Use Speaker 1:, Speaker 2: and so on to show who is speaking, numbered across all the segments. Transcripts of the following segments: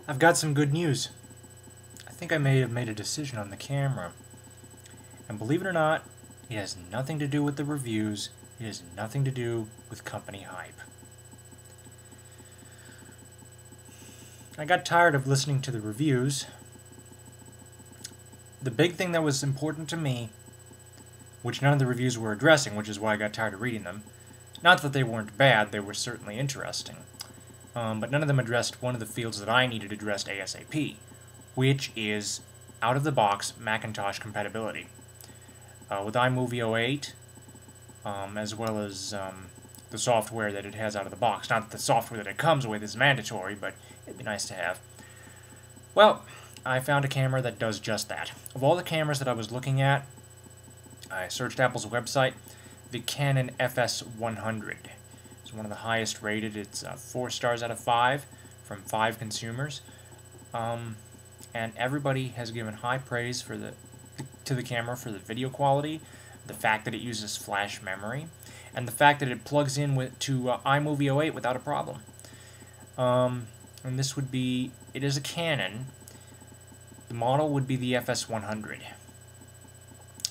Speaker 1: I've got some good news. I think I may have made a decision on the camera. And believe it or not, it has nothing to do with the reviews. It has nothing to do with company hype. I got tired of listening to the reviews. The big thing that was important to me, which none of the reviews were addressing, which is why I got tired of reading them. Not that they weren't bad, they were certainly interesting. But none of them addressed one of the fields that I needed addressed ASAP, which is out-of-the-box Macintosh compatibility. With iMovie 08, as well as the software that it has out of the box. Not that the software that it comes with is mandatory, but it'd be nice to have. Well, I found a camera that does just that. Of all the cameras that I was looking at, I searched Apple's website. The Canon FS100 is one of the highest rated. It's 4 stars out of 5 from 5 consumers. And everybody has given high praise to the camera for the video quality, the fact that it uses flash memory, and the fact that it plugs in to iMovie 08 without a problem. And this would be, it is a Canon. The model would be the FS100.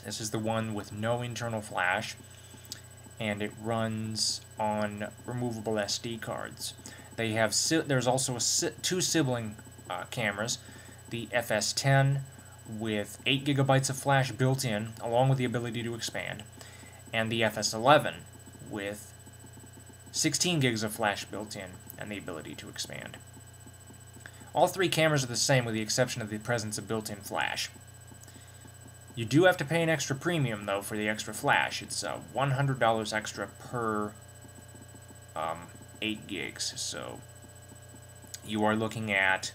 Speaker 1: This is the one with no internal flash, and it runs on removable SD cards. They have there's also two sibling cameras, the FS10 with 8 GB of flash built in, along with the ability to expand, and the FS11 with 16 gigs of flash built in and the ability to expand. All three cameras are the same with the exception of the presence of built-in flash. You do have to pay an extra premium, though, for the extra flash. It's $100 extra per 8 gigs, so you are looking at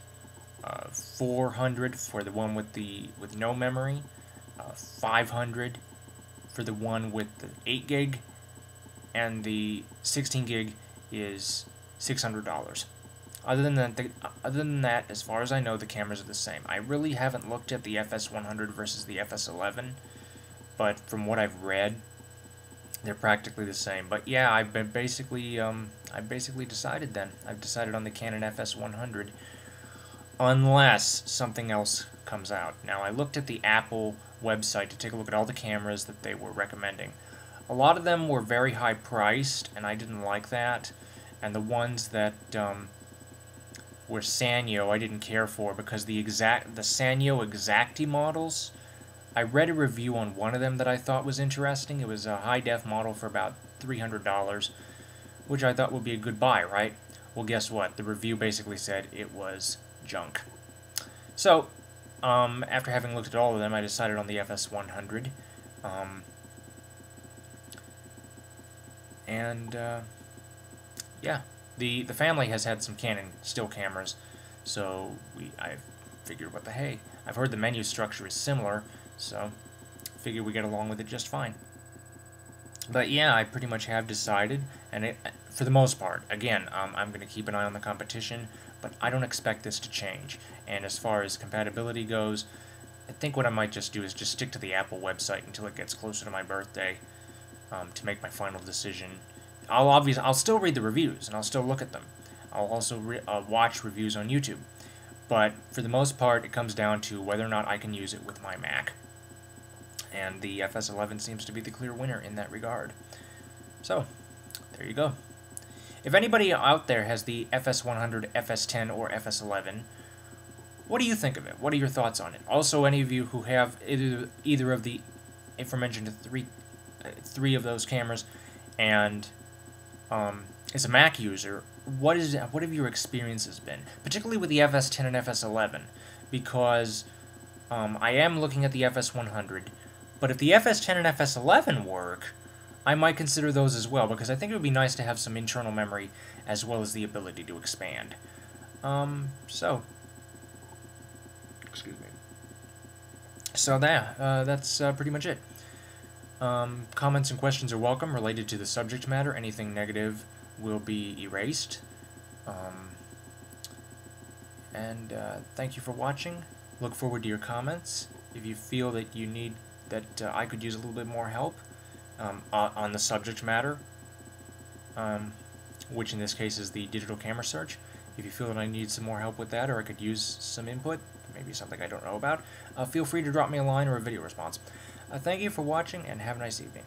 Speaker 1: $400 for the one with no memory, $500 for the one with the 8 gig, and the 16 gig is $600. Other than that, as far as I know, the cameras are the same. I really haven't looked at the FS100 versus the FS11, but from what I've read, they're practically the same. But yeah, I've basically decided then. I've decided on the Canon FS100, unless something else comes out. Now, I looked at the Apple website to take a look at all the cameras that they were recommending. A lot of them were very high priced, and I didn't like that. And the ones that were Sanyo I didn't care for, because the Sanyo Exacti models, I read a review on one of them that I thought was interesting. It was a high-def model for about $300, which I thought would be a good buy, right? Well, guess what? The review basically said it was junk. So, after having looked at all of them, I decided on the FS100. Yeah. The family has had some Canon still cameras, so I figured, what the hey. I've heard the menu structure is similar, so figured we get along with it just fine. But yeah, I pretty much have decided, and for the most part, again, I'm going to keep an eye on the competition, but I don't expect this to change. And as far as compatibility goes, I think what I might just do is just stick to the Apple website until it gets closer to my birthday to make my final decision. I'll still read the reviews, and I'll still look at them. I'll also watch reviews on YouTube. But for the most part, it comes down to whether or not I can use it with my Mac. And the FS11 seems to be the clear winner in that regard. So, there you go. If anybody out there has the FS100, FS10, or FS11, what do you think of it? What are your thoughts on it? Also, any of you who have either of the aforementioned three of those cameras, and as a Mac user, what have your experiences been, particularly with the FS10 and FS11? Because I am looking at the FS100, but if the FS10 and FS11 work, I might consider those as well, because I think it would be nice to have some internal memory as well as the ability to expand. So, excuse me. So that's pretty much it. Comments and questions are welcome related to the subject matter. Anything negative will be erased. Thank you for watching. Look forward to your comments. If you feel that you need I could use a little bit more help on the subject matter, which in this case is the digital camera search, If you feel that I need some more help with that, or I could use some input, maybe something I don't know about, feel free to drop me a line or a video response. Thank you for watching, and have a nice evening.